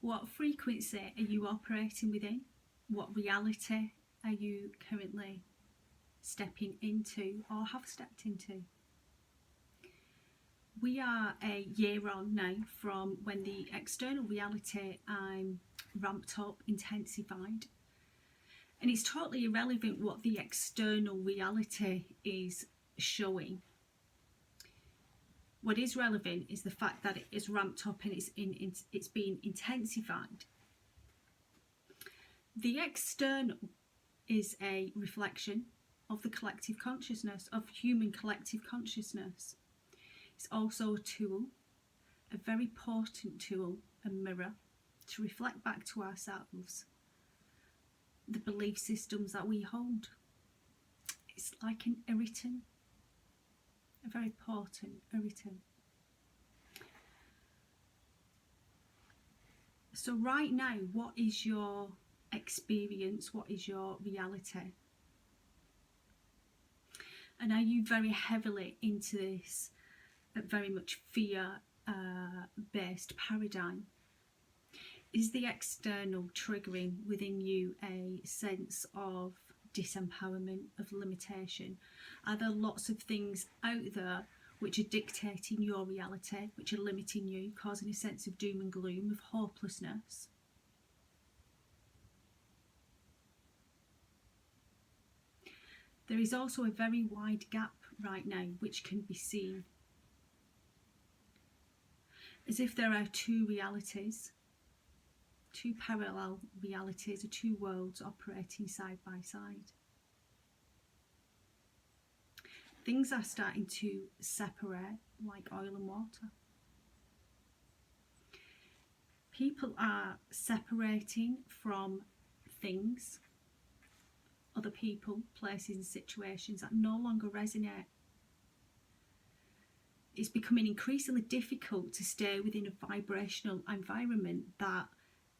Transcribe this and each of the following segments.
What frequency are you operating within? What reality are you currently stepping into or have stepped into? We are a year on now from when the external reality ramped up, intensified. And it's totally irrelevant what the external reality is showing. What is relevant is the fact that it is ramped up and it's been intensified. The external is a reflection of the collective consciousness, of human collective consciousness. It's also a tool, a very potent tool, a mirror, to reflect back to ourselves the belief systems that we hold. It's like an irritant, a very potent irritant. So right now, what is your experience? What is your reality? And are you very heavily into this very much fear-based paradigm? Is the external triggering within you a sense of disempowerment, of limitation? Are there lots of things out there which are dictating your reality, which are limiting you, causing a sense of doom and gloom, of hopelessness? There is also a very wide gap right now which can be seen as if there are two realities, two parallel realities, or two worlds operating side by side. Things are starting to separate like oil and water. People are separating from things, other people, places and situations that no longer resonate. It's becoming increasingly difficult to stay within a vibrational environment that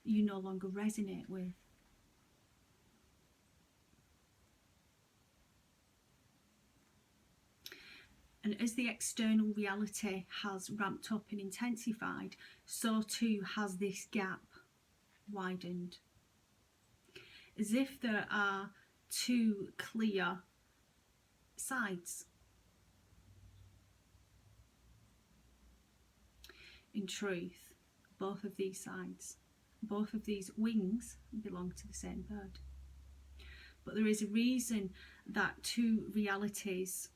you no longer resonate with. And as the external reality has ramped up and intensified, so too has this gap widened. As if there are two clear sides. In truth, both of these sides, both of these wings belong to the same bird. But there is a reason that two realities,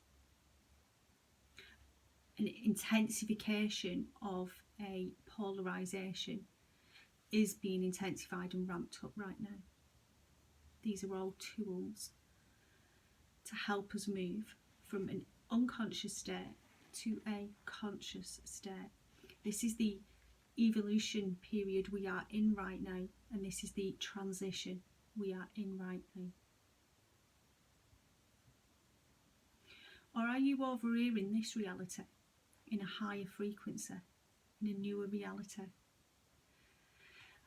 an intensification of a polarization, is being intensified and ramped up right now. These are all tools to help us move from an unconscious state to a conscious state. This is the evolution period we are in right now, and this is the transition we are in right now. Or are you overhearing this reality in a higher frequency, in a newer reality?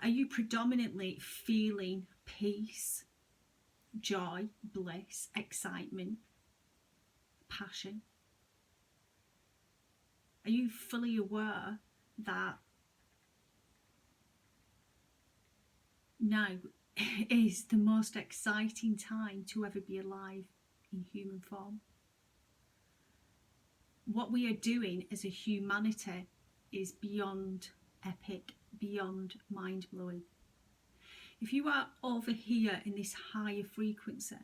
Are you predominantly feeling peace, joy, bliss, excitement, passion? Are you fully aware that now is the most exciting time to ever be alive in human form? What we are doing as a humanity is beyond epic, beyond mind-blowing. If you are over here in this higher frequency,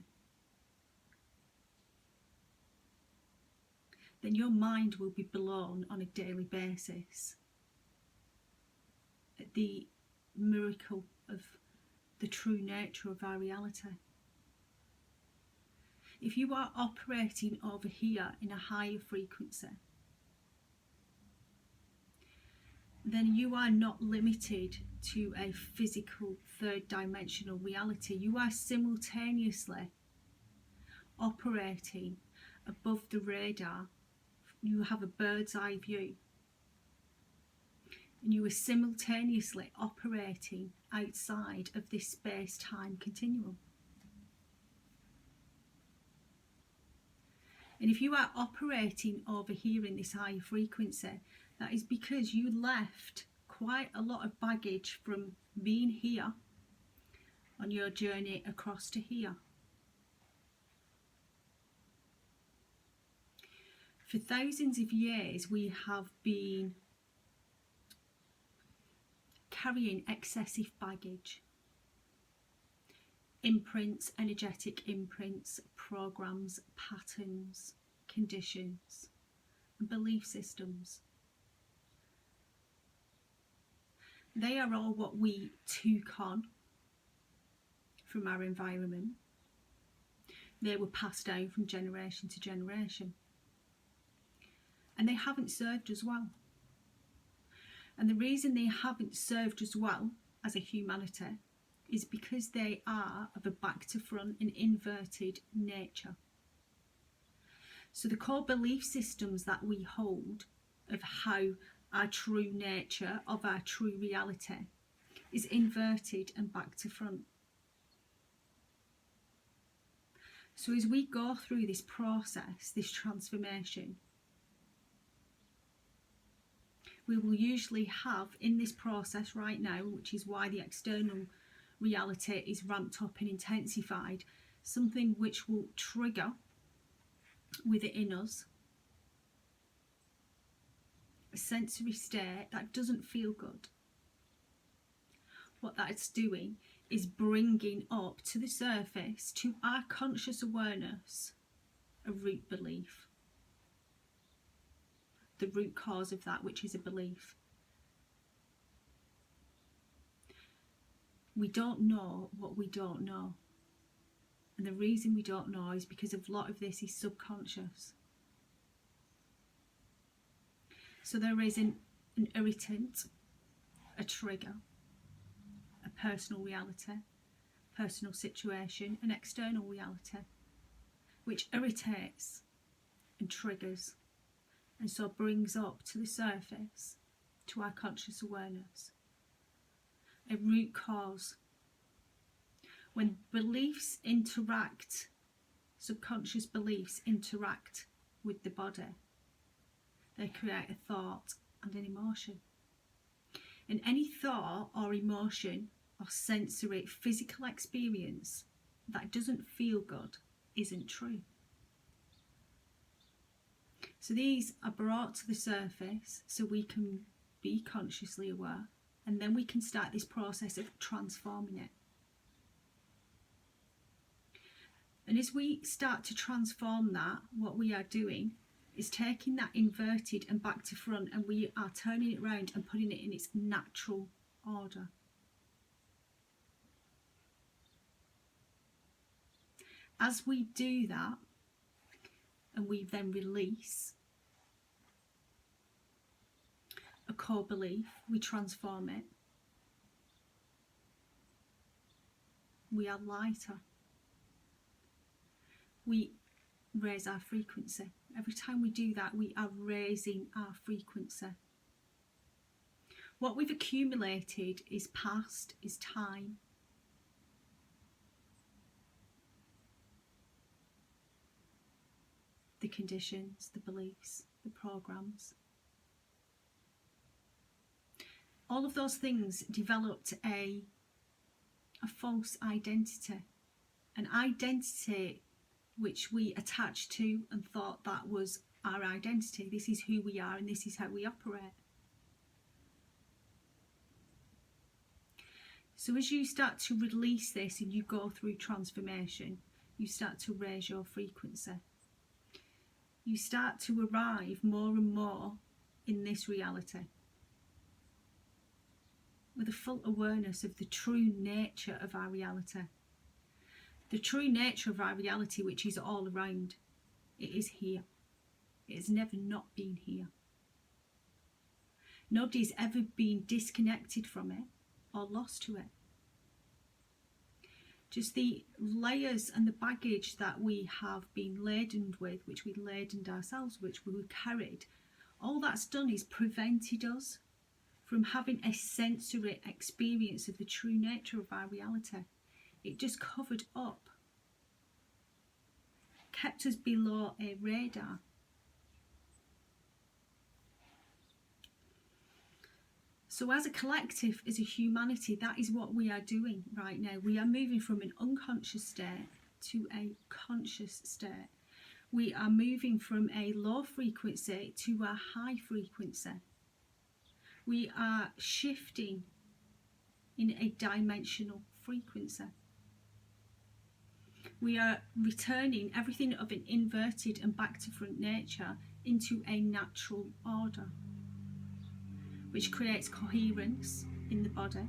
then your mind will be blown on a daily basis at the miracle of the true nature of our reality. If you are operating over here in a higher frequency, then you are not limited to a physical third dimensional reality. You are simultaneously operating above the radar. You have a bird's eye view, and you are simultaneously operating outside of this space-time continuum. And if you are operating over here in this higher frequency, that is because you left quite a lot of baggage from been here on your journey across to here. For thousands of years, we have been carrying excessive baggage, imprints, energetic imprints, programs, patterns, conditions, and belief systems. They are all what we took on from our environment. They were passed down from generation to generation. And they haven't served us well. And the reason they haven't served us well as a humanity is because they are of a back to front and inverted nature. So the core belief systems that we hold of how our true nature, of our true reality, is inverted and back to front. So as we go through this process, this transformation, we will usually have in this process right now, which is why the external reality is ramped up and intensified, something which will trigger within us a sensory state that doesn't feel good. What that's doing is bringing up to the surface, to our conscious awareness, a root belief. The root cause of that, which is a belief. We don't know what we don't know. And the reason we don't know is because a lot of this is subconscious. So there is an irritant, a trigger, a personal reality, personal situation, an external reality, which irritates and triggers, and so brings up to the surface, to our conscious awareness, a root cause. When beliefs interact, subconscious beliefs interact with the body, they create a thought and an emotion. And any thought or emotion or sensory physical experience that doesn't feel good isn't true. So these are brought to the surface so we can be consciously aware, and then we can start this process of transforming it. And as we start to transform that, what we are doing is taking that inverted and back to front, and we are turning it around and putting it in its natural order. As we do that, and we then release a core belief, we transform it. We are lighter. We raise our frequency. Every time we do that, we are raising our frequency. What we've accumulated is past, is time. The conditions, the beliefs, the programs. All of those things developed a false identity, an identity which we attached to and thought that was our identity. This is who we are and this is how we operate. So as you start to release this and you go through transformation, you start to raise your frequency. You start to arrive more and more in this reality with a full awareness of the true nature of our reality. The true nature of our reality, which is all around. It is here. It has never not been here. Nobody's ever been disconnected from it or lost to it. Just the layers and the baggage that we have been laden with, which we ladened ourselves, which we carried, all that's done is prevented us from having a sensory experience of the true nature of our reality. It just covered up, kept us below a radar. So as a collective, as a humanity, that is what we are doing right now. We are moving from an unconscious state to a conscious state. We are moving from a low frequency to a high frequency. We are shifting in a dimensional frequency. We are returning everything of an inverted and back to front nature into a natural order, which creates coherence in the body,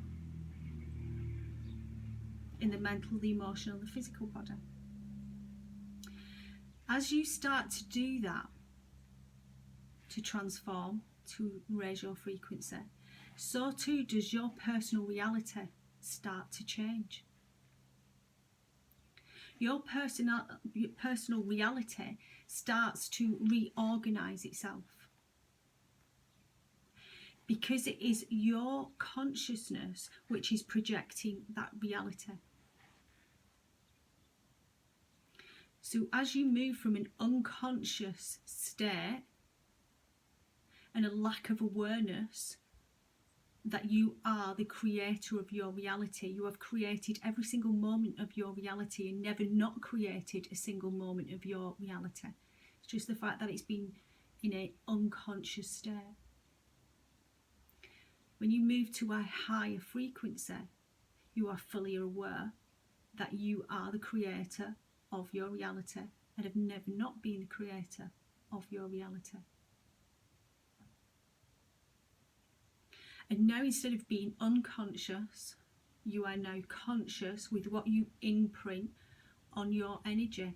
in the mental, the emotional, the physical body. As you start to do that, to transform, to raise your frequency, so too does your personal reality start to change. Your personal reality starts to reorganize itself, because it is your consciousness which is projecting that reality. So as you move from an unconscious state and a lack of awareness that you are the creator of your reality, you have created every single moment of your reality and never not created a single moment of your reality. It's just the fact that it's been in an unconscious state. When you move to a higher frequency, you are fully aware that you are the creator of your reality and have never not been the creator of your reality. And now, instead of being unconscious, you are now conscious with what you imprint on your energy,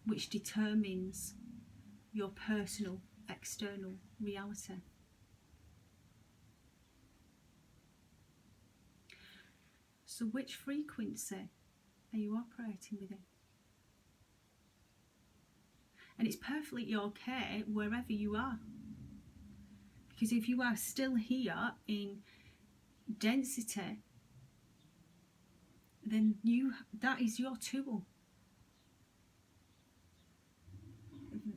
which determines your personal external reality. So which frequency are you operating within? And it's perfectly okay wherever you are. Because if you are still here in density, then that is your tool.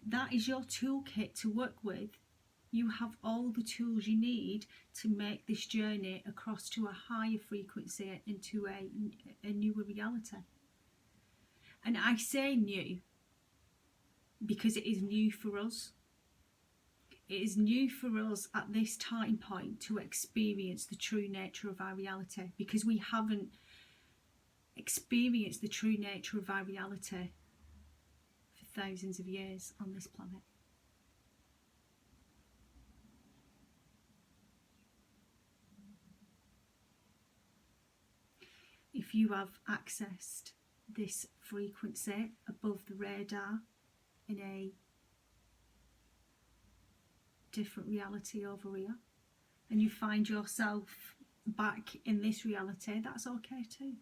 That is your toolkit to work with. You have all the tools you need to make this journey across to a higher frequency and to a newer reality. And I say new because it is new for us. It is new for us at this time point to experience the true nature of our reality, because we haven't experienced the true nature of our reality for thousands of years on this planet. If you have accessed this frequency above the radar in a different reality over here, and you find yourself back in this reality, that's okay too.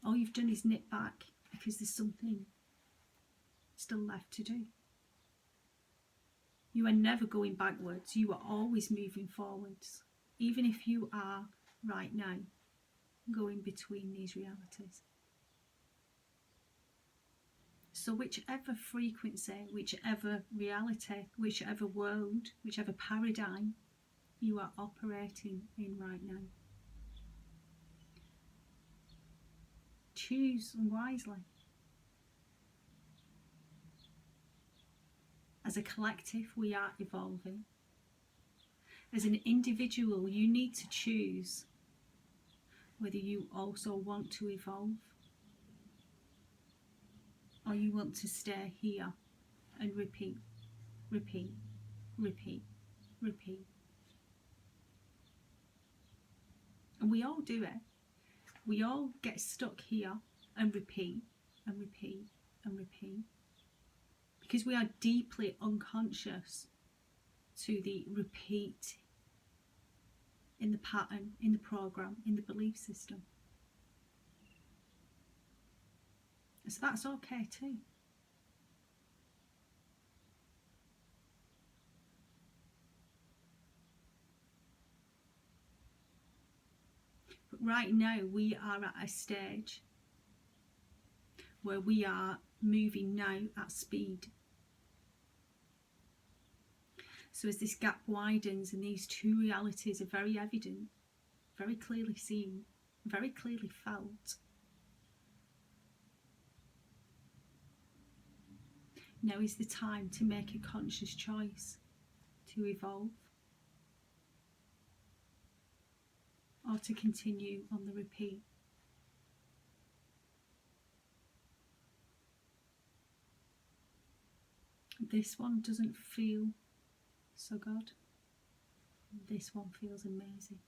All you've done is nip back because there's something still left to do. You are never going backwards, you are always moving forwards, even if you are right now going between these realities. So whichever frequency, whichever reality, whichever world, whichever paradigm you are operating in right now, choose wisely. As a collective, we are evolving. As an individual, you need to choose whether you also want to evolve or you want to stay here and repeat, repeat, repeat, repeat. And we all do it. We all get stuck here and repeat and repeat and repeat, because we are deeply unconscious to the repeat in the pattern, in the program, in the belief system. So that's okay too. But right now we are at a stage where we are moving now at speed. So as this gap widens and these two realities are very evident, very clearly seen, very clearly felt, now is the time to make a conscious choice to evolve or to continue on the repeat. This one doesn't feel so good. This one feels amazing.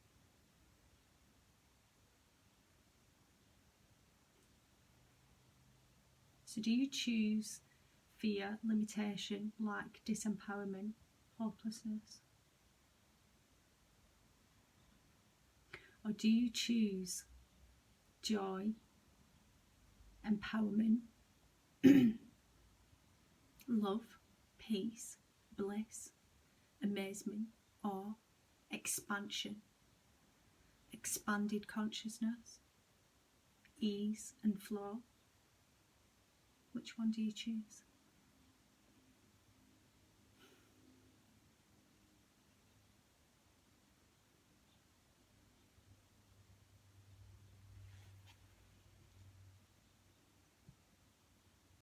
So do you choose fear, limitation, lack, disempowerment, hopelessness? Or do you choose joy, empowerment, love, peace, bliss, amazement, awe, expansion, expanded consciousness, ease and flow? Which one do you choose?